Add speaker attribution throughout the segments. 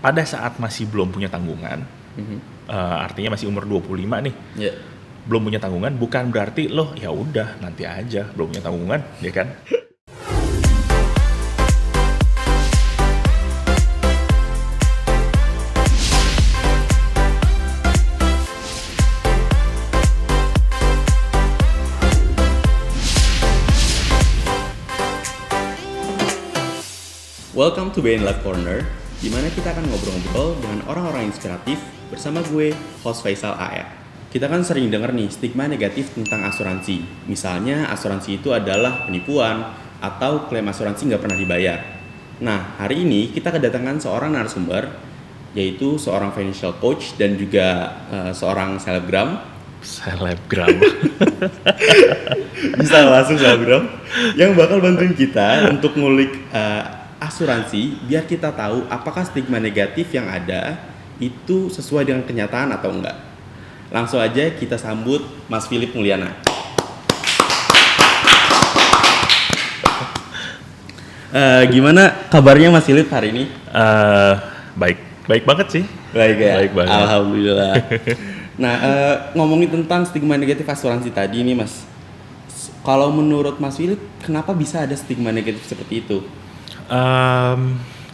Speaker 1: pada saat masih belum punya tanggungan, artinya masih umur 25 nih, belum punya tanggungan, bukan berarti lo ya udah nanti aja belum punya tanggungan, ya kan?
Speaker 2: Welcome to BN Life Corner, di mana kita akan ngobrol-ngobrol dengan orang-orang inspiratif bersama gue, host Faisal AR. Kita kan sering dengar nih stigma negatif tentang asuransi. Misalnya asuransi itu adalah penipuan atau klaim asuransi nggak pernah dibayar. Nah, hari ini kita kedatangan seorang narasumber, yaitu seorang financial coach dan juga seorang selebgram. Bisa langsung selebgram yang bakal bantuin kita untuk ngulik asuransi biar kita tahu apakah stigma negatif yang ada itu sesuai dengan kenyataan atau enggak. Langsung aja kita sambut Mas Philip Mulyana. Gimana kabarnya Mas Philip hari ini?
Speaker 1: Baik banget sih.
Speaker 2: Baik ya.
Speaker 1: Baik banget.
Speaker 2: Alhamdulillah. Nah, ngomongin tentang stigma negatif asuransi tadi nih Mas. Kalau menurut Mas Philip, kenapa bisa ada stigma negatif seperti itu?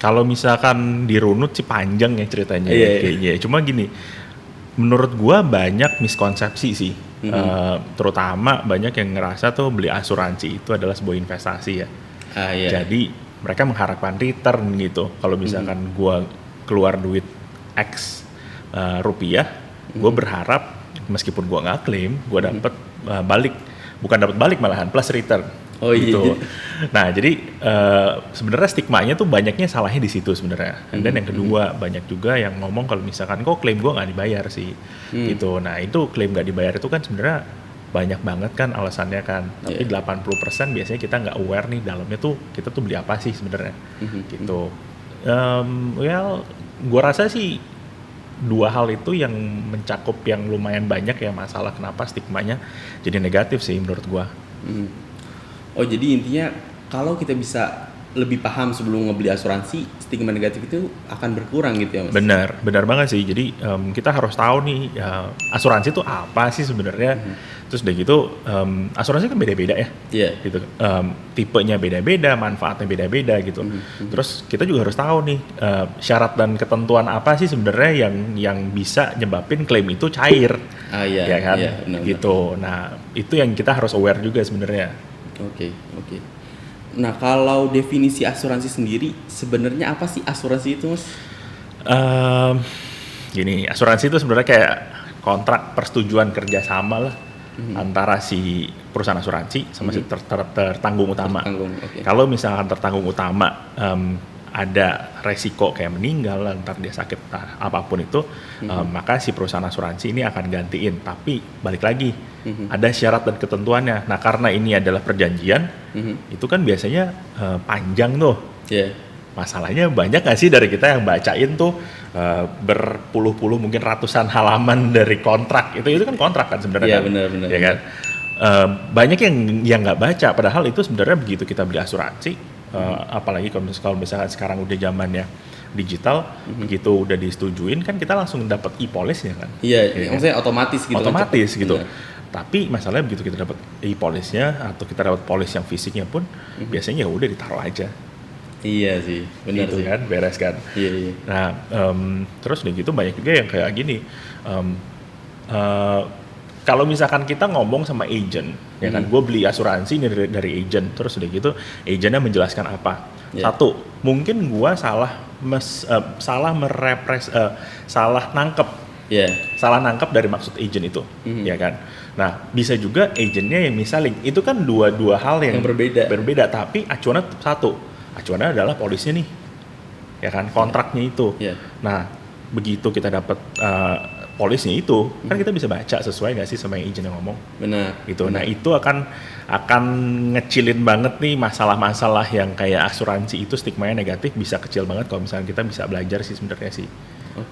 Speaker 1: Kalau misalkan dirunut sih panjang ya ceritanya kayaknya. Cuma gini, menurut gua banyak miskonsepsi sih. Terutama banyak yang ngerasa tuh beli asuransi itu adalah sebuah investasi ya. Jadi mereka mengharapkan return gitu. Kalau misalkan gua keluar duit X rupiah, gua berharap meskipun gua nggak klaim, gua dapet balik. Bukan dapat balik malahan plus return. Gitu. Nah, jadi sebenarnya stigmanya tuh banyaknya salahnya di situ sebenarnya. Dan yang kedua, banyak juga yang ngomong kalau misalkan kok klaim gue nggak dibayar sih, gitu. Nah, itu klaim nggak dibayar itu kan sebenarnya banyak banget kan alasannya kan. Tapi 80% biasanya kita nggak aware nih dalamnya tuh kita tuh beli apa sih sebenarnya, gitu. Gue rasa sih dua hal itu yang mencakup yang lumayan banyak ya masalah kenapa stigmanya jadi negatif sih menurut gue.
Speaker 2: Oh, jadi intinya kalau kita bisa lebih paham sebelum ngebeli asuransi, stigma negatif itu akan berkurang gitu ya Mas?
Speaker 1: Benar banget sih. Jadi kita harus tahu nih asuransi itu apa sih sebenarnya. Terus udah gitu asuransi kan beda-beda ya. Gitu. Tipenya beda-beda, manfaatnya beda-beda gitu. Terus kita juga harus tahu nih syarat dan ketentuan apa sih sebenarnya yang bisa nyebabin klaim itu cair. Ya kan?
Speaker 2: Benar.
Speaker 1: Gitu. Nah, itu yang kita harus aware juga sebenarnya.
Speaker 2: Oke. Nah, kalau definisi asuransi sendiri, sebenarnya apa sih asuransi itu, Mas?
Speaker 1: Gini, asuransi itu sebenarnya kayak kontrak persetujuan kerjasama lah antara si perusahaan asuransi sama si tertanggung utama. Kalau misalkan tertanggung utama ada resiko kayak meninggal, ntar dia sakit apapun itu, maka si perusahaan asuransi ini akan gantiin. Tapi balik lagi, ada syarat dan ketentuannya. Nah, karena ini adalah perjanjian, itu kan biasanya panjang tuh. Masalahnya banyak nggak sih dari kita yang bacain tuh berpuluh-puluh mungkin ratusan halaman dari kontrak. Itu kan kontrak kan sebenarnya.
Speaker 2: Benar.
Speaker 1: Ya kan? Banyak yang nggak baca. Padahal itu sebenarnya begitu kita beli asuransi. Apalagi kalau misalkan sekarang udah zamannya digital, begitu udah disetujuin kan kita langsung dapat e-police-nya kan.
Speaker 2: Maksudnya otomatis gitu.
Speaker 1: Otomatis kan, gitu. Tapi masalahnya begitu kita dapat e-police-nya atau kita dapat police yang fisiknya pun biasanya udah ditaruh aja.
Speaker 2: Iya sih, benar
Speaker 1: gitu
Speaker 2: sih.
Speaker 1: Kan, beres kan.
Speaker 2: Iya.
Speaker 1: Nah, terus udah gitu banyak juga yang kayak gini. Kalau misalkan kita ngomong sama agent, ya kan, gue beli asuransi ini dari agent, terus udah gitu, agentnya menjelaskan apa? Satu, mungkin gue salah nangkep dari maksud agent itu, ya kan? Nah, bisa juga agentnya yang misalnya itu kan dua hal yang berbeda, tapi acuannya satu, acuannya adalah polisnya nih, ya kan, kontraknya itu. Nah, begitu kita dapat polisnya itu, kan kita bisa baca sesuai nggak sih sama yang agent yang ngomong.
Speaker 2: Benar.
Speaker 1: Gitu. Nah, itu akan ngecilin banget nih masalah-masalah yang kayak asuransi itu stigmanya negatif, bisa kecil banget kalau misalnya kita bisa belajar sih sebenarnya sih.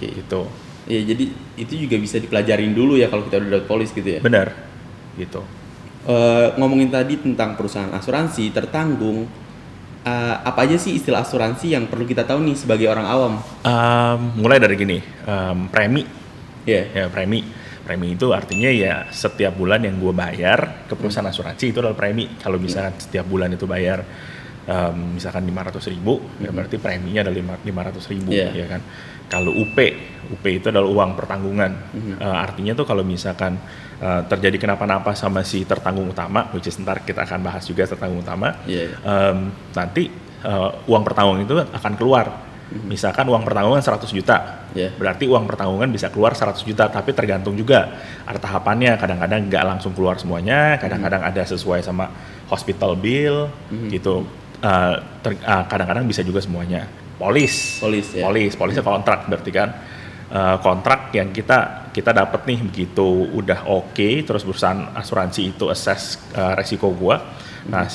Speaker 1: Gitu.
Speaker 2: Iya, jadi itu juga bisa dipelajarin dulu ya kalau kita udah dapat polis gitu ya.
Speaker 1: Benar. Gitu.
Speaker 2: Ngomongin tadi tentang perusahaan asuransi tertanggung, apa aja sih istilah asuransi yang perlu kita tahu nih sebagai orang awam?
Speaker 1: Mulai dari gini, premi.
Speaker 2: Iya.
Speaker 1: Ya, premi itu artinya ya setiap bulan yang gue bayar ke perusahaan asuransi itu adalah premi. Kalau misalkan setiap bulan itu bayar misalkan 500.000, ya berarti preminya adalah 500.000, ya kan. Kalau UP itu adalah uang pertanggungan. Artinya tuh kalau misalkan terjadi kenapa-napa sama si tertanggung utama, which is ntar kita akan bahas juga tertanggung utama, nanti uang pertanggungan itu akan keluar. Misalkan uang pertanggungan 100 juta, berarti uang pertanggungan bisa keluar 100 juta, tapi tergantung juga ada tahapannya. Kadang-kadang nggak langsung keluar semuanya, kadang-kadang ada sesuai sama hospital bill, gitu. Kadang-kadang bisa juga semuanya. Polisnya kontrak, berarti kan kontrak yang kita dapat nih begitu udah oke, terus perusahaan asuransi itu assess resiko gua. Nah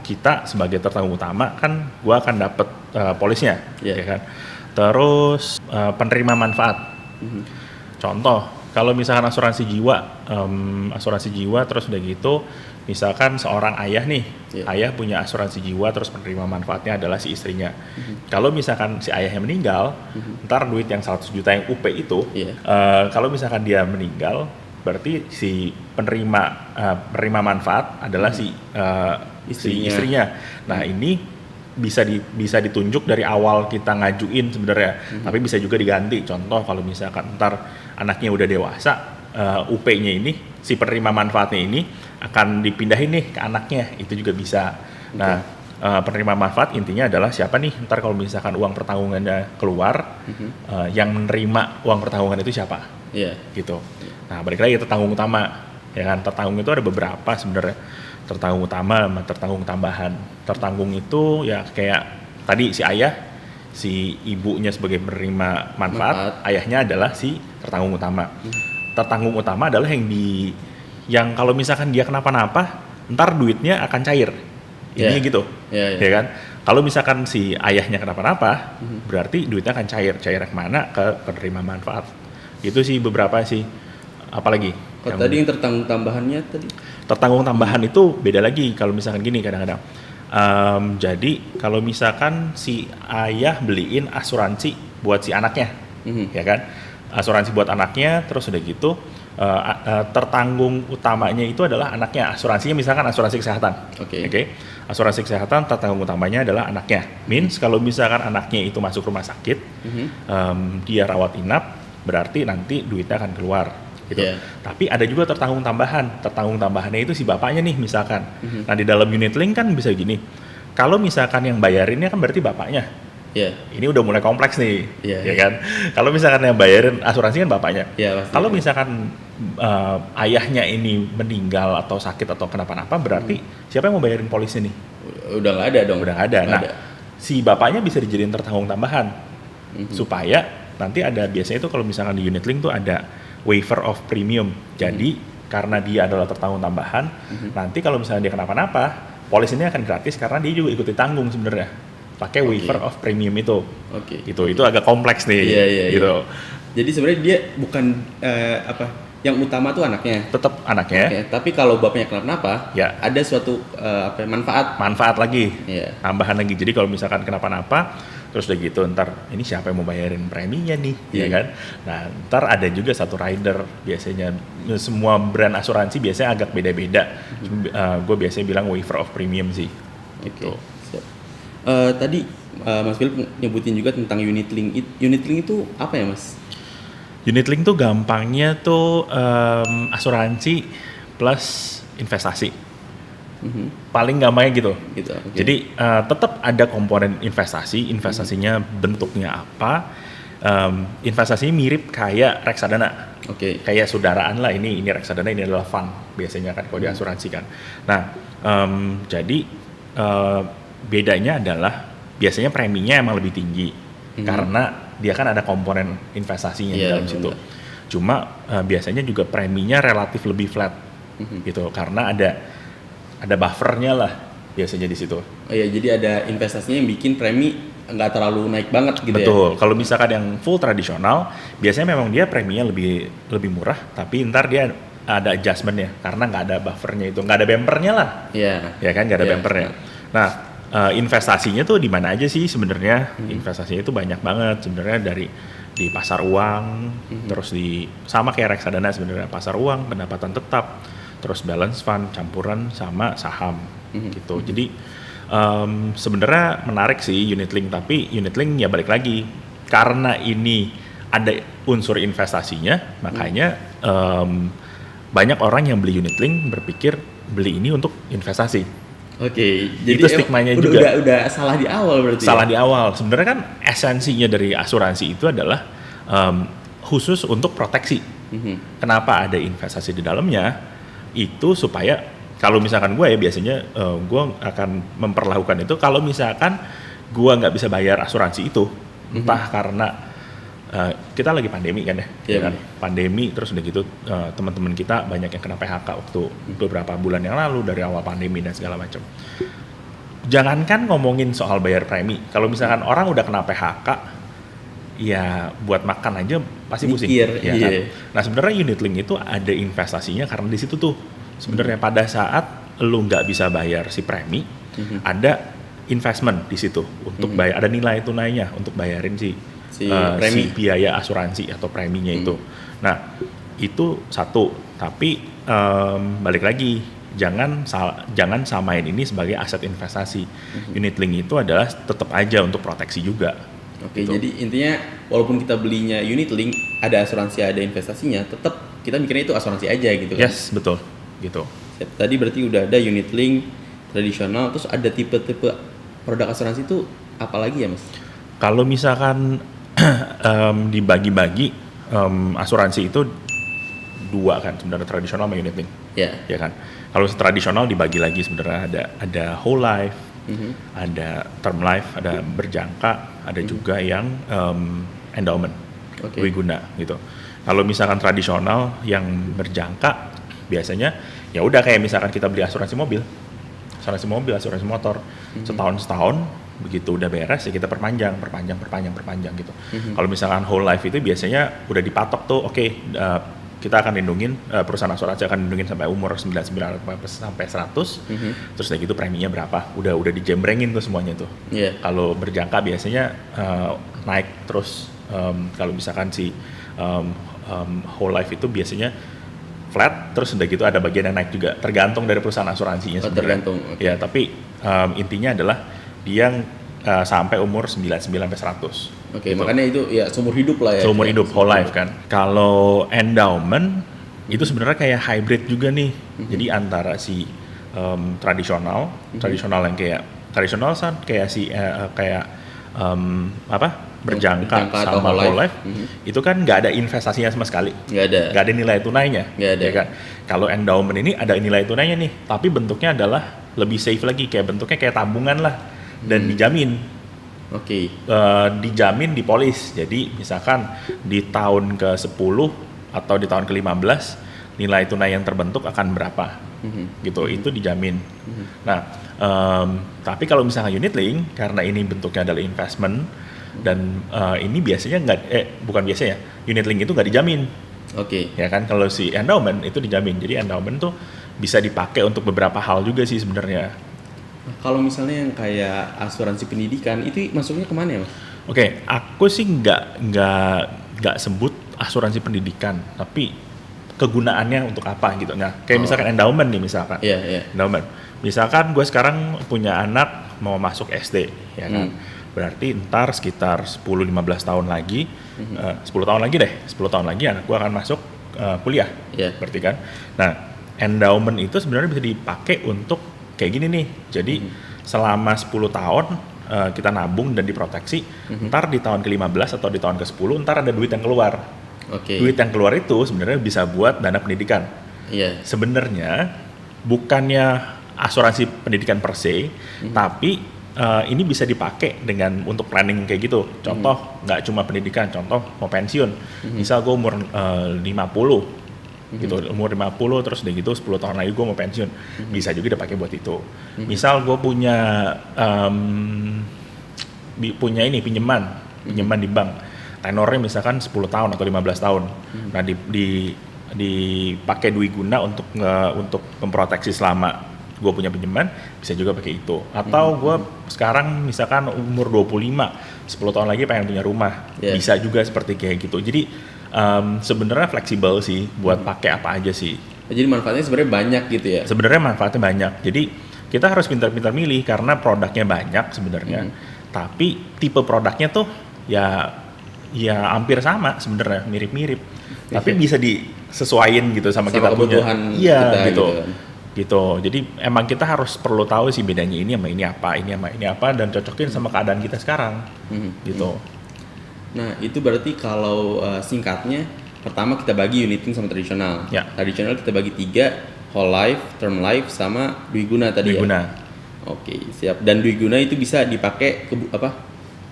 Speaker 1: kita sebagai tertanggung utama kan gua akan dapat polisnya, ya kan. Terus penerima manfaat. Contoh, kalau misalkan asuransi jiwa terus udah gitu, misalkan seorang ayah nih, ayah punya asuransi jiwa terus penerima manfaatnya adalah si istrinya. Kalau misalkan si ayahnya meninggal, ntar duit yang 100 juta yang UP itu, kalau misalkan dia meninggal, berarti si penerima manfaat adalah si istrinya. Nah ini bisa ditunjuk dari awal kita ngajuin sebenarnya, tapi bisa juga diganti. Contoh kalau misalkan ntar anaknya udah dewasa, UP-nya ini, si penerima manfaatnya ini akan dipindahin nih ke anaknya, itu juga bisa. Nah, penerima manfaat intinya adalah siapa nih, ntar kalau misalkan uang pertanggungannya keluar, yang menerima uang pertanggungan itu siapa, gitu. Nah, balik lagi tertanggung utama, ya kan. Tertanggung itu ada beberapa sebenarnya, tertanggung utama sama tertanggung tambahan. Tertanggung itu ya kayak tadi si ayah, si ibunya sebagai penerima manfaat, ayahnya adalah si tertanggung utama. Tertanggung utama adalah yang kalau misalkan dia kenapa-napa, ntar duitnya akan cair. Ini gitu, ya kan? Kalau misalkan si ayahnya kenapa-napa, berarti duitnya akan cair kemana? Ke penerima manfaat. Itu sih beberapa sih. Apalagi?
Speaker 2: Tadi yang tertanggung tambahannya tadi?
Speaker 1: Tertanggung tambahan itu beda lagi. Kalau misalkan gini kadang-kadang. Jadi kalau misalkan si ayah beliin asuransi buat si anaknya, ya kan? Asuransi buat anaknya, terus udah gitu tertanggung utamanya itu adalah anaknya. Asuransinya misalkan asuransi kesehatan, asuransi kesehatan tertanggung utamanya adalah anaknya. Means kalau misalkan anaknya itu masuk rumah sakit, dia rawat inap, berarti nanti duitnya akan keluar. Gitu. Tapi ada juga tertanggung tambahannya itu si bapaknya nih misalkan. Nah di dalam unit link kan bisa gini, kalau misalkan yang bayarinnya kan berarti bapaknya. Ini udah mulai kompleks nih, ya kan? Kalau misalkan yang bayarin asuransi kan bapaknya. Kalau misalkan ayahnya ini meninggal atau sakit atau kenapa-napa, berarti siapa yang mau bayarin polisnya nih?
Speaker 2: Udah nggak ada dong.
Speaker 1: Udah nggak ada. Nah, si bapaknya bisa dijadiin tertanggung tambahan supaya nanti ada, biasanya itu kalau misalkan di unit link tuh ada waiver of premium. Jadi karena dia adalah tertanggung tambahan, nanti kalau misalnya dia kenapa-napa, polis ini akan gratis karena dia juga ikut ditanggung sebenarnya. Pakai waiver of premium itu. Itu agak kompleks nih. Gitu.
Speaker 2: Jadi sebenarnya dia bukan yang utama tuh anaknya.
Speaker 1: Tetap anaknya.
Speaker 2: Tapi kalau bapaknya kenapa-napa, ada suatu
Speaker 1: manfaat lagi. Tambahan lagi. Jadi kalau misalkan kenapa-napa, terus udah gitu ntar ini siapa yang mau bayarin preminya nih, ya kan? Nah, ntar ada juga satu rider biasanya. Semua brand asuransi biasanya agak beda-beda. Gue biasanya bilang waiver of premium sih. Gitu.
Speaker 2: Tadi Mas Philip nyebutin juga tentang unit link. Unit link itu apa ya, Mas?
Speaker 1: Unit link tuh gampangnya tuh asuransi plus investasi. Paling gampangnya gitu. Jadi tetap ada komponen investasinya bentuknya apa? Investasinya mirip kayak reksadana. Kayak saudaraan lah, ini reksadana, ini adalah fund biasanya kan kalau di asuransi kan. Nah, jadi bedanya adalah biasanya preminya emang lebih tinggi karena dia kan ada komponen investasinya di dalam situ. Cuma biasanya juga preminya relatif lebih flat gitu karena ada buffernya lah biasanya di situ.
Speaker 2: Jadi ada investasinya yang bikin premi nggak terlalu naik banget gitu.
Speaker 1: Betul. Kalau misalkan yang full tradisional, biasanya memang dia preminya lebih murah, tapi ntar dia ada adjustmentnya karena nggak ada buffernya itu, nggak ada bumpernya lah. Ya kan, nggak ada bumpernya. Nah, investasinya tuh di mana aja sih sebenarnya? Investasinya itu banyak banget sebenarnya, dari di pasar uang, terus di sama kayak reksadana sebenarnya, pasar uang, pendapatan tetap, terus balance fund, campuran sama saham gitu. Jadi sebenarnya menarik sih unit link, tapi unit link ya balik lagi karena ini ada unsur investasinya, makanya banyak orang yang beli unit link berpikir beli ini untuk investasi.
Speaker 2: Oke, jadi
Speaker 1: itu stigmanya juga.
Speaker 2: Udah salah di awal berarti.
Speaker 1: Salah di awal. Sebenarnya kan esensinya dari asuransi itu adalah khusus untuk proteksi. Kenapa ada investasi di dalamnya? Itu supaya kalau misalkan gue ya biasanya gue akan memperlakukan itu kalau misalkan gue nggak bisa bayar asuransi itu, entah karena kita lagi pandemi kan ya kan? Pandemi, terus udah gitu teman-teman kita banyak yang kena PHK waktu beberapa bulan yang lalu dari awal pandemi dan segala macam. Jangankan ngomongin soal bayar premi, kalau misalkan orang udah kena PHK, ya buat makan aja pasti pusing. Ya kan? Nah sebenarnya unit link itu ada investasinya karena di situ tuh sebenarnya pada saat lu nggak bisa bayar si premi, ada investment di situ untuk bayar, ada nilai tunainya untuk bayarin si biaya asuransi atau preminya itu. Nah itu satu, tapi balik lagi jangan samain ini sebagai aset investasi. Unit link itu adalah tetap aja untuk proteksi juga.
Speaker 2: Oke, gitu. Jadi intinya walaupun kita belinya unit link, ada asuransi, ada investasinya, tetap kita mikirnya itu asuransi aja gitu kan?
Speaker 1: Yes, betul, gitu.
Speaker 2: Tadi berarti udah ada unit link tradisional, terus ada tipe-tipe produk asuransi itu apa lagi ya Mas?
Speaker 1: Kalau misalkan dibagi-bagi asuransi itu dua kan sebenarnya, tradisional sama unit link. Ya kan. Kalau tradisional dibagi lagi sebenarnya ada whole life, ada term life, ada berjangka, ada juga yang endowment, wiguna gitu. Kalau misalkan tradisional yang berjangka biasanya ya udah kayak misalkan kita beli asuransi mobil, asuransi motor, setahun begitu udah beres ya kita perpanjang gitu. Kalau misalkan whole life itu biasanya udah dipatok tuh, kita akan lindungin, perusahaan asuransi akan lindungin sampai umur 99 sampai 100, terus dari gitu preminya berapa, udah dijembrengin tuh semuanya tuh. Kalau berjangka biasanya naik terus, kalau misalkan si whole life itu biasanya flat, terus udah gitu ada bagian yang naik juga, tergantung dari perusahaan asuransinya sebenarnya.
Speaker 2: Tergantung.
Speaker 1: Ya, tapi intinya adalah dia sampai umur 99 sampai 100.
Speaker 2: Gitu. Makanya itu ya seumur hidup lah ya.
Speaker 1: Seumur hidup, whole life kan. Kalau endowment itu sebenarnya kayak hybrid juga nih. Jadi antara si tradisional yang kayak tradisional kayak si berjangka sama whole life, itu kan nggak ada investasinya sama sekali, nggak ada nilai tunainya, ya kan. Kalau endowment ini ada nilai tunainya nih, tapi bentuknya adalah lebih safe lagi, bentuknya kayak tabungan lah, dan dijamin. Dijamin, dipolis. Jadi misalkan di tahun ke-10 atau di tahun ke-15 nilai tunai yang terbentuk akan berapa, gitu, itu dijamin. Nah, tapi kalau misalnya unit link, karena ini bentuknya adalah investment, dan ini biasanya bukan biasanya, unit link itu nggak dijamin. Ya kan, kalau si endowment itu dijamin. Jadi endowment tuh bisa dipakai untuk beberapa hal juga sih sebenarnya.
Speaker 2: Kalau misalnya yang kayak asuransi pendidikan itu masuknya kemana ya Mas?
Speaker 1: Aku sih nggak sebut asuransi pendidikan, tapi kegunaannya untuk apa gitu. Nah, kayak misalkan endowment nih misalkan. Endowment. Misalkan gue sekarang punya anak mau masuk SD, ya kan. Berarti ntar sekitar 10-15 tahun lagi, 10 tahun lagi anak gue akan masuk kuliah, berarti kan. Nah, endowment itu sebenarnya bisa dipakai untuk kayak gini nih. Jadi selama 10 tahun kita nabung dan diproteksi, ntar di tahun ke-15 atau di tahun ke-10 ntar ada duit yang keluar. Duit yang keluar itu sebenarnya bisa buat dana pendidikan. Sebenarnya bukannya asuransi pendidikan per se, tapi ini bisa dipakai untuk planning kayak gitu. Contoh, nggak cuma pendidikan, contoh mau pensiun. Misal gue umur 50 gitu, umur 50 terus udah gitu 10 tahun lagi gue mau pensiun, bisa juga dipakai buat itu. Misal gue punya pinjaman di bank, tenornya misalkan 10 tahun atau 15 tahun. Nah dipakai duit guna untuk memproteksi selama gue punya pinjaman, bisa juga pakai itu. Atau gue sekarang misalkan umur 25, 10 tahun lagi pengen punya rumah, bisa juga seperti kayak gitu. Jadi sebenarnya fleksibel sih buat pakai apa aja sih.
Speaker 2: Jadi manfaatnya sebenarnya banyak gitu ya?
Speaker 1: Sebenarnya manfaatnya banyak. Jadi kita harus pintar-pintar milih karena produknya banyak sebenarnya. Tapi tipe produknya tuh ya hampir sama sebenarnya, mirip-mirip. Tapi bisa disesuaiin gitu sama kita punya. Iya gitu. Gitu. Jadi emang kita harus perlu tahu sih bedanya ini sama ini apa, ini sama ini apa, dan cocokin sama keadaan kita sekarang. Gitu.
Speaker 2: Nah itu berarti kalau singkatnya, pertama kita bagi unit link sama tradisional. Tradisional kita bagi 3, whole life, term life, sama Dwiguna tadi
Speaker 1: Dwiguna.
Speaker 2: Oke, siap. Dan Dwiguna itu bisa dipakai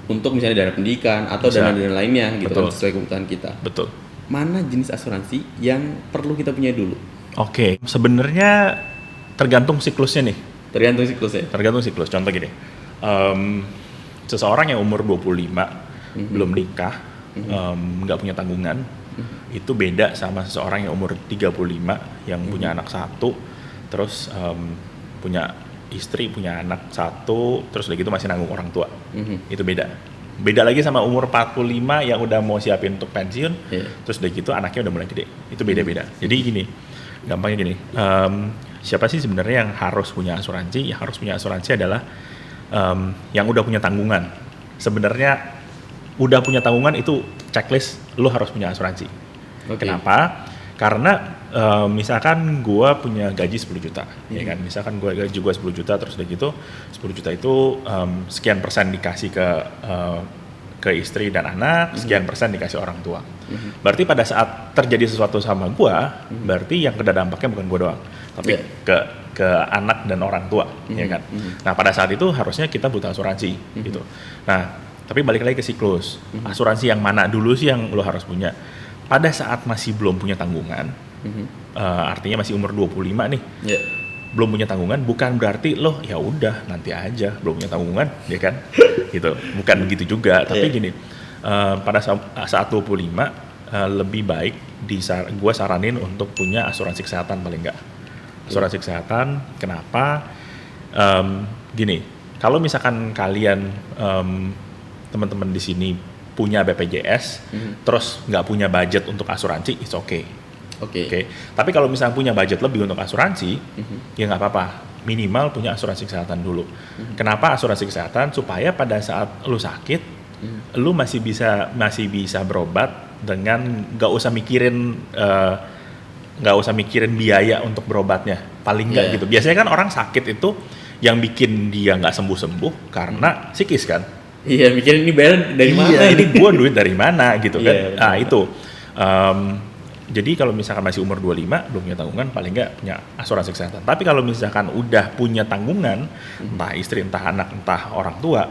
Speaker 2: untuk misalnya dana pendidikan atau dana-dana lainnya gitu kan, sesuai kebutuhan kita.
Speaker 1: Betul.
Speaker 2: Mana jenis asuransi yang perlu kita punya dulu?
Speaker 1: Oke, sebenarnya tergantung siklusnya nih.
Speaker 2: Tergantung siklusnya.
Speaker 1: Tergantung siklus. Contoh gini, seseorang yang umur 25 belum nikah, nggak punya tanggungan, itu beda sama seseorang yang umur 35 yang punya anak 1, terus punya istri, punya anak 1, terus udah gitu masih nanggung orang tua. Itu beda. Beda lagi sama umur 45 yang udah mau siapin untuk pensiun, terus udah gitu anaknya udah mulai gede. Itu beda-beda. Jadi gini, gampangnya gini, siapa sih sebenarnya yang harus punya asuransi? Yang harus punya asuransi adalah yang udah punya tanggungan. Sebenarnya udah punya tanggungan itu checklist, lo harus punya asuransi. Kenapa? Karena misalkan gue punya gaji 10 juta, ya kan? Misalkan gaji gue 10 juta, terus udah gitu 10 juta itu sekian persen dikasih ke istri dan anak, sekian persen dikasih orang tua. Berarti pada saat terjadi sesuatu sama gue, berarti yang kena dampaknya bukan gue doang, tapi ke anak dan orang tua, ya kan? Nah pada saat itu harusnya kita butuh asuransi, gitu. Nah tapi balik lagi ke siklus, asuransi yang mana dulu sih yang lo harus punya? Pada saat masih belum punya tanggungan, artinya masih umur 25 nih, belum punya tanggungan, bukan berarti lo ya udah nanti aja belum punya tanggungan, ya kan? Gitu, bukan begitu juga. Tapi gini, pada saat 25 lebih baik gue saranin untuk punya asuransi kesehatan paling enggak. Asuransi kesehatan, kenapa? Gini, kalau misalkan kalian teman-teman di sini punya BPJS, terus nggak punya budget untuk asuransi, it's okay. Oke. Tapi kalau misalnya punya budget lebih untuk asuransi, ya nggak apa-apa. Minimal punya asuransi kesehatan dulu. Kenapa asuransi kesehatan? Supaya pada saat lu sakit, lu masih bisa berobat dengan nggak usah mikirin biaya untuk berobatnya. Paling nggak gitu. Biasanya kan orang sakit itu yang bikin dia nggak sembuh-sembuh karena psikis kan.
Speaker 2: Iya, mikirin ini bayar dari mana?
Speaker 1: Iya, ini gue duit dari mana gitu kan. Nah itu. Jadi kalau misalkan masih umur 25, belum punya tanggungan, paling nggak punya asuransi kesehatan. Tapi kalau misalkan udah punya tanggungan, entah istri, entah anak, entah orang tua,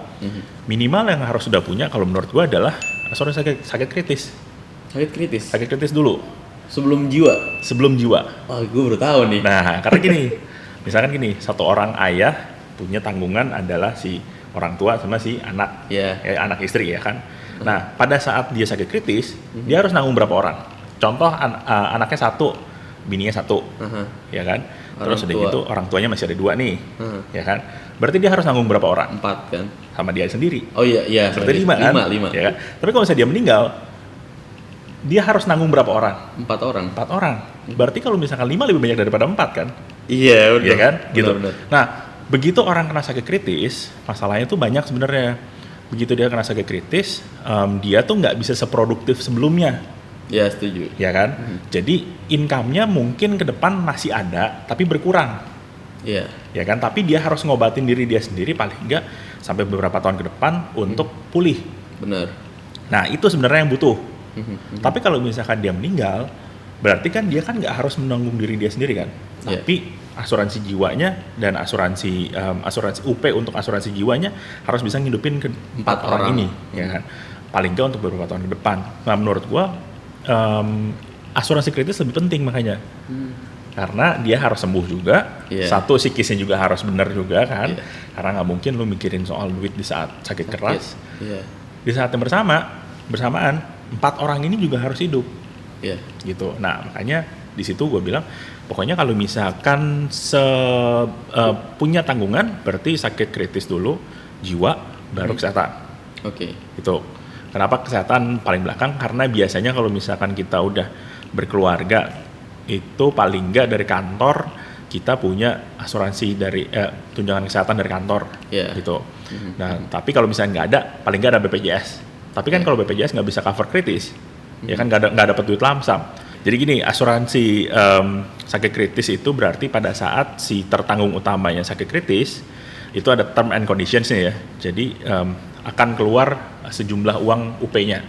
Speaker 1: minimal yang harus sudah punya kalau menurut gue adalah asuransi sakit kritis.
Speaker 2: Sakit kritis?
Speaker 1: Sakit kritis dulu.
Speaker 2: Sebelum jiwa?
Speaker 1: Sebelum jiwa.
Speaker 2: Oh, gue baru tahu nih.
Speaker 1: Nah, karena gini, misalkan gini, satu orang ayah punya tanggungan adalah si orang tua sama si anak, anak istri ya kan. Nah pada saat dia sakit kritis, dia harus nanggung berapa orang? Contoh anaknya 1, bininya 1, ya kan. Terus udah gitu orang tuanya masih ada 2 nih, ya kan. Berarti dia harus nanggung berapa orang?
Speaker 2: 4 kan?
Speaker 1: Sama dia sendiri.
Speaker 2: Oh iya.
Speaker 1: Berarti 5 kan?
Speaker 2: 5.
Speaker 1: Ya kan? Tapi kalau misalnya dia meninggal, dia harus nanggung berapa orang?
Speaker 2: 4 orang.
Speaker 1: 4 orang. Berarti kalau misalkan 5 lebih banyak daripada 4 kan?
Speaker 2: Iya, udah.
Speaker 1: Iya kan? Gitu.
Speaker 2: Benar.
Speaker 1: Nah, begitu orang kena sakit kritis, masalahnya tuh banyak sebenarnya. Begitu dia kena sakit kritis, dia tuh nggak bisa seproduktif sebelumnya.
Speaker 2: Ya, setuju.
Speaker 1: Ya kan? Jadi income-nya mungkin ke depan masih ada, tapi berkurang.
Speaker 2: Iya.
Speaker 1: Ya kan? Tapi dia harus ngobatin diri dia sendiri paling nggak sampai beberapa tahun ke depan untuk pulih.
Speaker 2: Benar.
Speaker 1: Nah, itu sebenarnya yang butuh. Tapi kalau misalkan dia meninggal, berarti kan dia kan nggak harus menanggung diri dia sendiri kan? Tapi asuransi jiwanya dan asuransi UP untuk asuransi jiwanya harus bisa ngidupin ke 4 orang ini, ya kan? Paling nggak untuk beberapa tahun ke depan. Nah, menurut gua asuransi kritis lebih penting makanya. Karena dia harus sembuh juga, satu psikisnya juga harus benar juga kan, karena nggak mungkin lu mikirin soal duit di saat sakit keras. Di saat yang bersamaan 4 orang ini juga harus hidup, gitu. Nah makanya di situ gue bilang pokoknya kalau misalkan punya tanggungan berarti sakit kritis dulu, jiwa, baru kesehatan.
Speaker 2: Oke.
Speaker 1: Itu. Kenapa kesehatan paling belakang? Karena biasanya kalau misalkan kita udah berkeluarga itu paling enggak dari kantor kita punya asuransi dari tunjangan kesehatan dari kantor, gitu. Nah, tapi kalau misalnya nggak ada, paling nggak ada BPJS. Tapi kan kalau BPJS nggak bisa cover kritis, ya kan nggak dapat duit lamsam. Jadi gini, asuransi sakit kritis itu berarti pada saat si tertanggung utamanya sakit kritis, itu ada term and conditions-nya ya. Jadi akan keluar sejumlah uang UP-nya.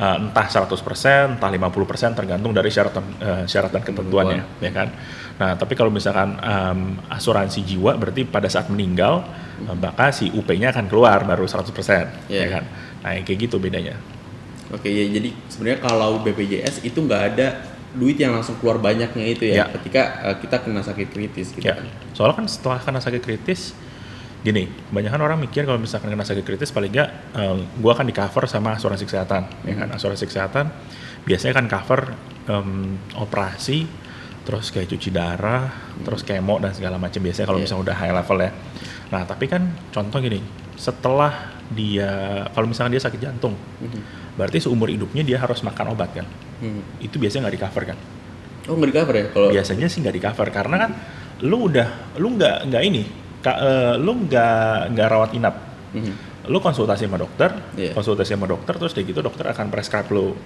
Speaker 1: Entah 100%, entah 50% tergantung dari syarat dan ketentuannya, ya kan. Nah, tapi kalau misalkan asuransi jiwa berarti pada saat meninggal maka si UP-nya akan keluar baru 100%, ya kan. Nah, kayak gitu bedanya.
Speaker 2: Oke, ya jadi sebenarnya kalau BPJS itu nggak ada duit yang langsung keluar banyaknya itu ya. Ketika kita kena sakit kritis gitu kan.
Speaker 1: Soalnya kan setelah kena sakit kritis gini, kebanyakan orang mikir kalau misalkan kena sakit kritis paling nggak gue akan di cover sama asuransi kesehatan, ya kan. Asuransi kesehatan biasanya kan cover operasi, terus kayak cuci darah, terus kemo dan segala macam biasanya kalau misalnya udah high level ya. Nah tapi kan contoh gini, setelah dia kalau misalkan dia sakit jantung, berarti seumur hidupnya dia harus makan obat kan, itu biasanya nggak di cover kan.
Speaker 2: Oh nggak di cover ya? Kalau
Speaker 1: biasanya sih nggak di cover karena kan lu nggak ini. Lu nggak rawat inap, lu konsultasi sama dokter, terus kayak gitu dokter akan prescribe lu,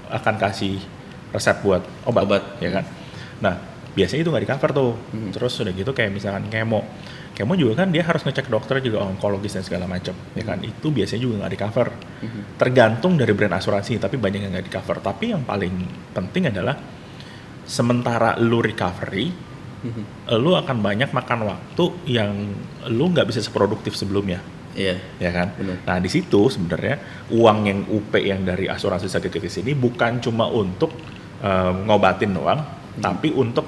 Speaker 1: akan kasih resep buat obat. Ya kan. Nah biasanya itu nggak di cover tuh. Terus udah gitu kayak misalkan kemo juga kan dia harus ngecek dokter juga onkologis dan segala macam, ya kan. Itu biasanya juga nggak di cover. Tergantung dari brand asuransi, tapi banyak yang nggak di cover. Tapi yang paling penting adalah sementara lu recovery, lu akan banyak makan waktu yang lu nggak bisa seproduktif sebelumnya, ya kan.
Speaker 2: Bener.
Speaker 1: Nah di situ sebenarnya uang yang UP yang dari asuransi sakit kritis ini bukan cuma untuk ngobatin doang, tapi untuk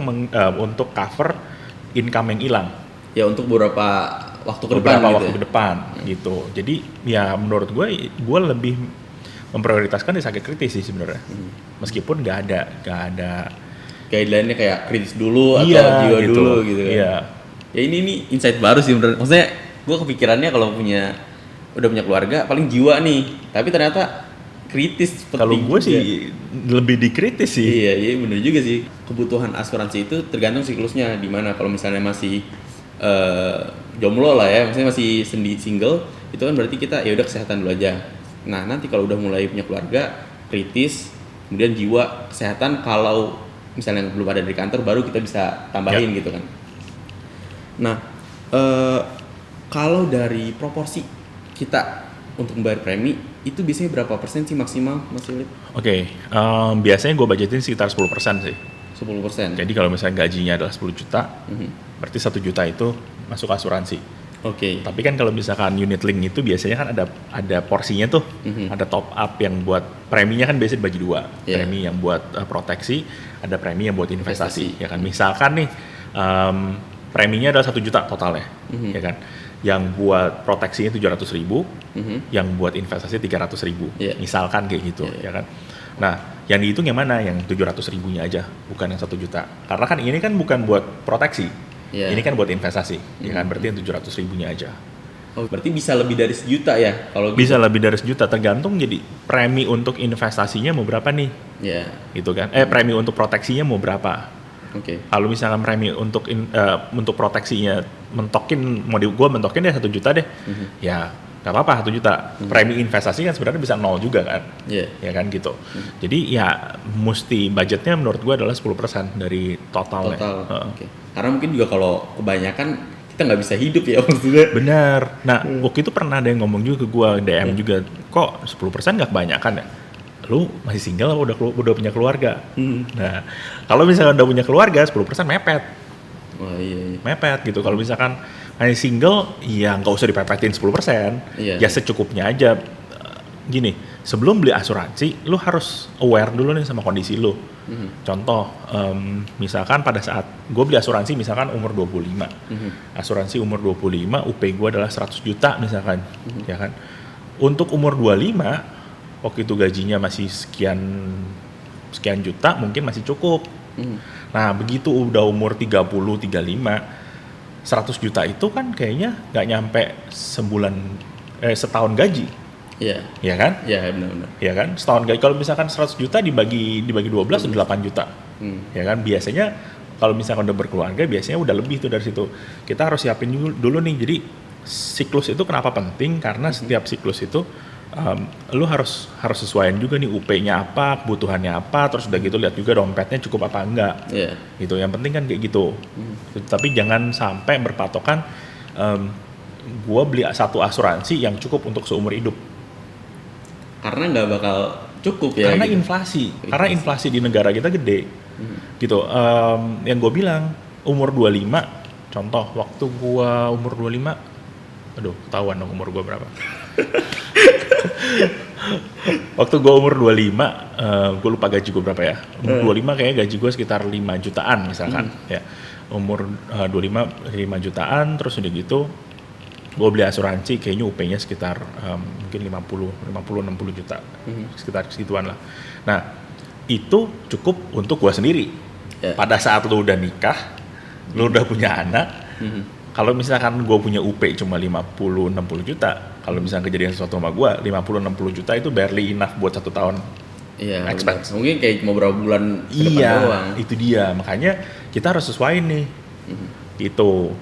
Speaker 1: cover income yang hilang.
Speaker 2: Ya untuk beberapa waktu ke depan,
Speaker 1: gitu. Jadi ya menurut gue lebih memprioritaskan di sakit kritis sih sebenarnya, meskipun nggak ada
Speaker 2: guideline-nya kayak kritis dulu atau jiwa gitu. Dulu gitu kan.
Speaker 1: Iya.
Speaker 2: Ya ini insight baru sih bener. Maksudnya gue kepikirannya kalau udah punya keluarga paling jiwa nih. Tapi ternyata kritis penting.
Speaker 1: Kalau gue sih lebih dikritis sih.
Speaker 2: Iya bener juga sih. Kebutuhan asuransi itu tergantung siklusnya di mana. Kalau misalnya masih jomblo lah ya, maksudnya masih single, itu kan berarti kita ya udah kesehatan dulu aja. Nah, nanti kalau udah mulai punya keluarga, kritis, kemudian jiwa, kesehatan kalau misalnya belum ada dari kantor baru kita bisa tambahin gitu kan. Nah, kalau dari proporsi kita untuk membayar premi itu biasanya berapa persen sih maksimal, Mas Philip?
Speaker 1: Oke, biasanya gue budgetin sekitar 10% sih.
Speaker 2: 10%.
Speaker 1: Jadi kalau misalnya gajinya adalah 10 juta, berarti 1 juta itu masuk asuransi.
Speaker 2: Oke.
Speaker 1: Tapi kan kalau misalkan unit link itu biasanya kan ada porsinya tuh, ada top up yang buat preminya kan biasanya dibagi dua, premi yang buat proteksi, ada premi yang buat investasi. Ya kan. Misalkan nih preminya adalah 1 juta totalnya, ya kan. Yang buat proteksinya 700.000, yang buat investasi 300.000, misalkan kayak gitu, ya kan. Nah, yang dihitung yang mana? Yang 700.000-nya aja, bukan yang 1 juta. Karena kan ini kan bukan buat proteksi, ini kan buat investasi, ya kan. Berarti yang 700.000-nya aja.
Speaker 2: Oh, berarti bisa lebih dari 1 juta ya? Kalau
Speaker 1: bisa lebih dari 1 juta, tergantung jadi premi untuk investasinya mau berapa nih, gitu kan. Premi untuk proteksinya mau berapa? Kalau misalkan premi untuk proteksinya gue mentokin deh 1 juta deh, ya nggak apa-apa 1 juta. Premi investasi kan sebenarnya bisa 0 juga kan, ya kan gitu. Jadi ya mesti budgetnya menurut gue adalah 10% dari totalnya.
Speaker 2: Karena mungkin juga kalau kebanyakan kita nggak bisa hidup ya maksudnya.
Speaker 1: Benar. Nah waktu itu pernah ada yang ngomong juga ke gue, DM juga, kok 10% nggak kebanyakan ya? Lu masih single atau udah punya keluarga? Nah kalau misalkan udah punya keluarga 10% mepet. Mepet gitu. Kalau misalkan hanya single, ya nggak usah dipepetin 10%, ya secukupnya aja. Gini, sebelum beli asuransi, lu harus aware dulu nih sama kondisi lu. Contoh, misalkan pada saat gue beli asuransi, misalkan umur 25, asuransi umur 25, UP gue adalah 100 juta misalkan, ya kan. Untuk umur 25, waktu itu gajinya masih sekian juta, mungkin masih cukup, Nah begitu udah umur 30, 35, 100 juta itu kan kayaknya nggak nyampe setahun gaji.
Speaker 2: Iya.
Speaker 1: Ya kan?
Speaker 2: Iya, benar-benar.
Speaker 1: Ya kan? Setahun gaji. Kalau misalkan 100 juta dibagi 12 udah 8 juta. Ya kan? Biasanya kalau misalkan udah berkeluarga biasanya udah lebih tuh dari situ. Kita harus siapin dulu nih. Jadi siklus itu kenapa penting? Karena setiap siklus itu lu harus sesuaiin juga nih UP-nya apa, kebutuhannya apa, terus udah gitu lihat juga dompetnya cukup apa enggak.
Speaker 2: Iya.
Speaker 1: Gitu. Yang penting kan kayak gitu. Tapi jangan sampai berpatokan gua beli satu asuransi yang cukup untuk seumur hidup.
Speaker 2: Karena nggak bakal cukup ya.
Speaker 1: Karena
Speaker 2: gitu.
Speaker 1: Karena inflasi di negara kita gede. Gitu. Yang gue bilang umur 25, contoh waktu gue umur 25, aduh ketahuan dong umur gue berapa. Waktu gue umur 25, gue lupa gaji gue berapa ya. Umur 25 kayaknya gaji gue sekitar 5 jutaan misalkan. Ya. Umur 25 5 jutaan, terus udah gitu gue beli asuransi kayaknya UP-nya sekitar mungkin 50-60 juta, sekitar segituan lah. Nah itu cukup untuk gue sendiri. Pada saat lu udah nikah, lu udah punya anak, kalau misalkan gue punya UP cuma 50-60 juta, kalau misalkan kejadian sesuatu sama gue 50-60 juta itu barely enough buat 1 tahun.
Speaker 2: Iya,
Speaker 1: expense.
Speaker 2: Mungkin kayak mau berapa bulan ke depan doang.
Speaker 1: Itu dia, makanya kita harus sesuaiin nih. Gitu.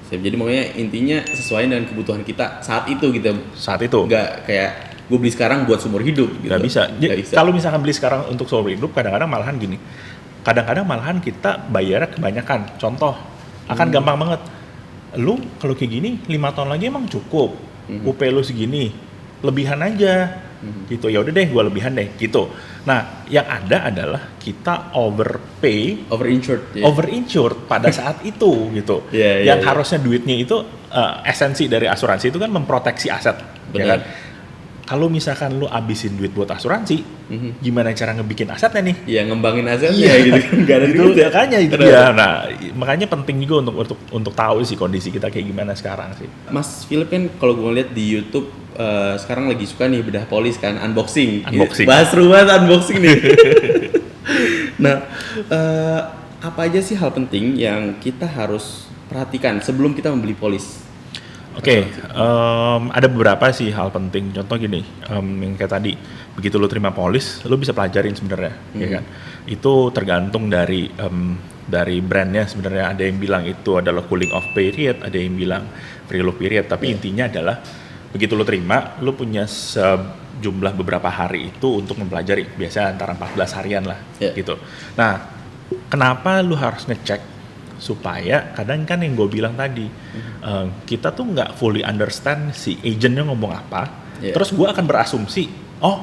Speaker 2: Jadi makanya intinya sesuai dengan kebutuhan kita saat itu gitu.
Speaker 1: Saat itu.
Speaker 2: Nggak kayak gue beli sekarang buat seumur hidup gitu.
Speaker 1: Nggak bisa. Kalau misalkan beli sekarang untuk seumur hidup, kadang-kadang malahan gini. Kadang-kadang malahan kita bayarnya kebanyakan. Contoh, akan gampang banget. Lu kalau kayak gini 5 tahun lagi emang cukup. UP lu segini, lebihan aja. Gitu, ya udah deh gue lebihan deh gitu. Nah yang ada adalah kita overinsured pada saat itu gitu. Yang harusnya duitnya itu esensi dari asuransi itu kan memproteksi aset. Ya kan? Kalau misalkan lu abisin duit buat asuransi, gimana cara ngebikin asetnya nih?
Speaker 2: Iya, ngembangin asetnya gitu kan. Gak ada duit.
Speaker 1: Makanya itu dia. Nah, makanya penting juga untuk tahu sih kondisi kita kayak gimana sekarang sih.
Speaker 2: Mas Philip kan kalau gue lihat di YouTube sekarang lagi suka nih bedah polis kan, unboxing. Bahas rumah unboxing nih. Nah, apa aja sih hal penting yang kita harus perhatikan sebelum kita membeli polis?
Speaker 1: Oke, ada beberapa sih hal penting. Contoh gini, yang kayak tadi, begitu lu terima polis, lu bisa pelajarin sebenarnya, ya kan? Itu tergantung dari brandnya sebenarnya. Ada yang bilang itu adalah cooling off period, ada yang bilang free look period. Tapi intinya adalah begitu lu terima, lu punya sejumlah beberapa hari itu untuk mempelajari. Biasanya antara 14 harian lah, gitu. Nah, kenapa lu harus ngecek? Supaya kadang kan yang gue bilang tadi kita tuh nggak fully understand si agentnya ngomong apa, terus gue akan berasumsi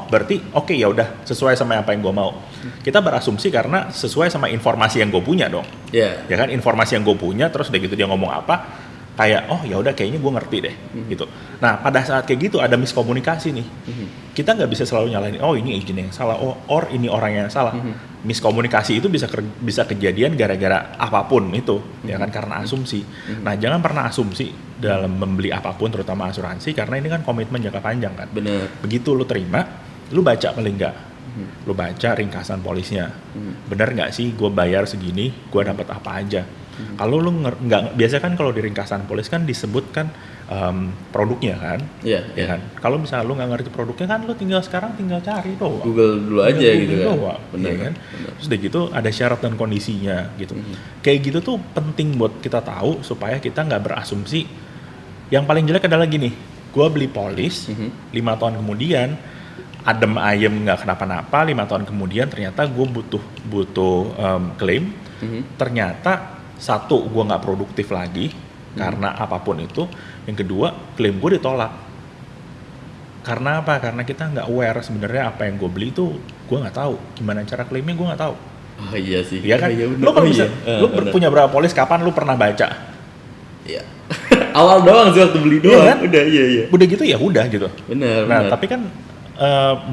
Speaker 1: berarti oke, ya udah sesuai sama apa yang gue mau. Kita berasumsi karena sesuai sama informasi yang gue punya dong, ya kan, informasi yang gue punya, terus udah gitu dia ngomong apa kayak ya udah kayaknya gue ngerti deh, gitu. Nah pada saat kayak gitu ada miskomunikasi nih, kita nggak bisa selalu nyalain ini agent yang salah, or ini orang yang salah. Miskomunikasi itu bisa kejadian gara-gara apapun itu, ya kan, karena asumsi. Nah jangan pernah asumsi dalam membeli apapun, terutama asuransi, karena ini kan komitmen jangka panjang kan.
Speaker 2: Bener.
Speaker 1: Begitu lu terima, lu baca paling nggak, lu baca ringkasan polisnya, bener nggak sih gue bayar segini, gue dapat apa aja. Kalau lu nggak, biasa kan kalau di ringkasan polis kan disebutkan produknya kan, ya kan. Kalau misalnya lu nggak ngerti produknya kan, lu tinggal cari doang.
Speaker 2: Google dulu aja gitu kan.
Speaker 1: Bener kan. Terus udah gitu ada syarat dan kondisinya gitu. Kayak gitu tuh penting buat kita tahu supaya kita nggak berasumsi. Yang paling jelek adalah gini, gue beli polis 5 tahun kemudian adem ayem nggak kenapa-napa, 5 tahun kemudian ternyata gue butuh klaim, ternyata satu, gue nggak produktif lagi karena apapun itu. Yang kedua, klaim gue ditolak. Karena apa? Karena kita nggak aware sebenarnya apa yang gue beli itu gue nggak tahu. Gimana cara klaimnya gue nggak tahu.
Speaker 2: Oh iya sih.
Speaker 1: Iya kan? Lo kalau bisa, lo punya berapa polis? Kapan lo pernah baca?
Speaker 2: Iya. Awal doang sih waktu beli doang.
Speaker 1: Kan?
Speaker 2: Iya.
Speaker 1: Udah gitu ya udah gitu.
Speaker 2: Bener.
Speaker 1: Nah tapi kan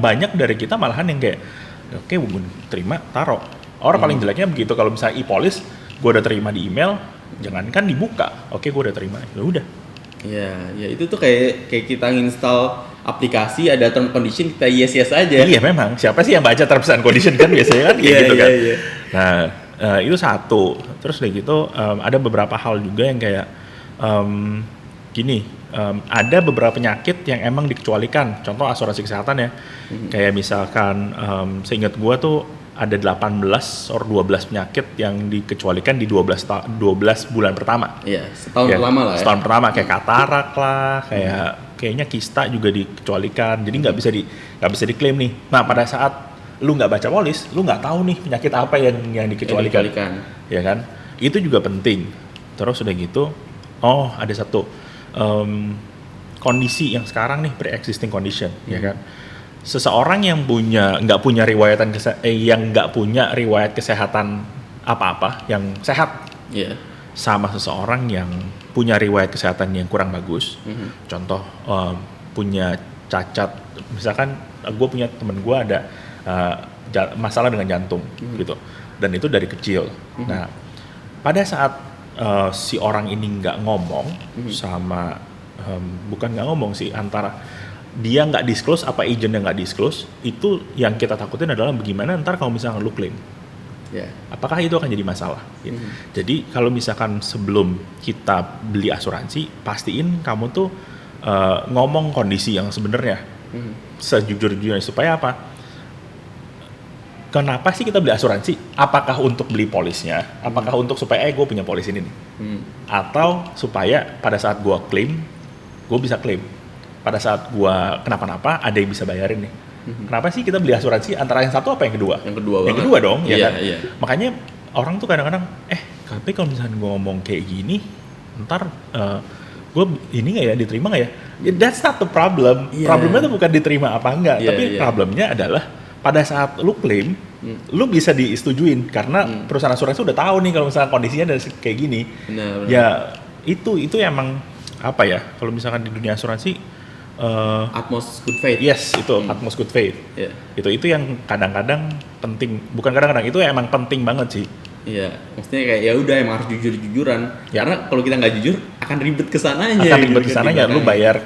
Speaker 1: banyak dari kita malahan yang kayak, oke, gue terima, taruh. Orang paling jeleknya begitu, kalau misalnya e-polis gue udah terima di email, jangankan dibuka, oke gue udah terima, ya udah.
Speaker 2: Iya, itu tuh kayak kita nginstal aplikasi ada term condition kita yes aja.
Speaker 1: Iya memang, siapa sih yang baca terms and condition kan biasanya kan kayak gitu kan. Nah itu satu, terus kayak gitu ada beberapa hal juga yang kayak gini, ada beberapa penyakit yang emang dikecualikan, contoh asuransi kesehatan ya, kayak misalkan seingat gua tuh ada 18 or 12 penyakit yang dikecualikan di 12 bulan pertama.
Speaker 2: Iya, setahun pertama lah ya.
Speaker 1: Setahun pertama kayak katarak lah, kayak kayaknya kista juga dikecualikan, jadi nggak bisa diklaim nih. Nah pada saat lu nggak baca polis, lu nggak tahu nih penyakit apa yang dikecualikan, ya kan? Itu juga penting. Terus udah gitu, ada satu kondisi yang sekarang nih pre-existing condition, ya kan? Seseorang yang nggak punya riwayat kesehatan apa-apa, yang sehat, sama seseorang yang punya riwayat kesehatan yang kurang bagus, contoh punya cacat, misalkan gue punya temen gue ada masalah dengan jantung gitu, dan itu dari kecil. Nah pada saat si orang ini nggak ngomong sama bukan nggak ngomong sih, antara dia nggak disclose apa agentnya nggak disclose, itu yang kita takutin adalah bagaimana ntar kalau misalnya lu claim, apakah itu akan jadi masalah gitu. Jadi kalau misalkan sebelum kita beli asuransi, pastiin kamu tuh ngomong kondisi yang sebenarnya sejujur-jujurnya, supaya apa? Kenapa sih kita beli asuransi? Apakah untuk beli polisnya? Apakah untuk supaya gue punya polis ini nih? Atau supaya pada saat gue claim, gue bisa claim. Pada saat gue kenapa-napa, ada yang bisa bayarin nih. Kenapa sih kita beli asuransi antara yang satu apa yang kedua?
Speaker 2: Yang kedua
Speaker 1: Yang kedua dong, ya kan? Makanya orang tuh kadang-kadang, tapi kalau misalnya gue ngomong kayak gini, ntar gue ini nggak ya, diterima nggak ya? That's not the problem. Problemnya tuh bukan diterima apa enggak, tapi problemnya adalah pada saat lu claim, lu bisa disetujuin karena perusahaan asuransi udah tahu nih kalau misalnya kondisinya dari kayak gini.
Speaker 2: Benar.
Speaker 1: Ya itu emang apa ya? Kalau misalkan di dunia asuransi,
Speaker 2: utmost good faith.
Speaker 1: Yes, itu utmost good faith. Itu yang kadang-kadang penting, bukan kadang-kadang, itu emang penting banget sih.
Speaker 2: Iya, maksudnya kayak ya udah emang harus jujur-jujuran. Karena kalau kita nggak jujur akan ribet kesananya.
Speaker 1: Lu bayar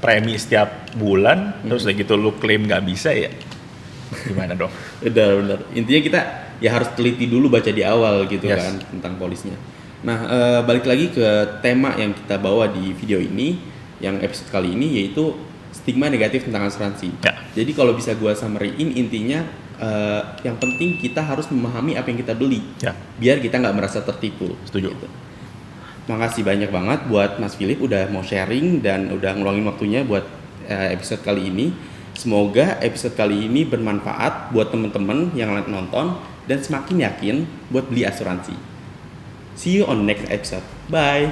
Speaker 1: premi setiap bulan, terus udah gitu lu klaim nggak bisa ya. Gimana dong?
Speaker 2: Benar. Intinya kita ya harus teliti dulu baca di awal gitu kan tentang polisnya. Nah, balik lagi ke tema yang kita bawa di video ini, yang episode kali ini, yaitu stigma negatif tentang asuransi. Jadi kalau bisa gua summary-in, intinya yang penting kita harus memahami apa yang kita beli, biar kita nggak merasa tertipu.
Speaker 1: Setuju.
Speaker 2: Gitu. Makasih banyak banget buat Mas Philip udah mau sharing dan udah ngeluangin waktunya buat episode kali ini. Semoga episode kali ini bermanfaat buat teman-teman yang nonton dan semakin yakin buat beli asuransi. See you on next episode. Bye.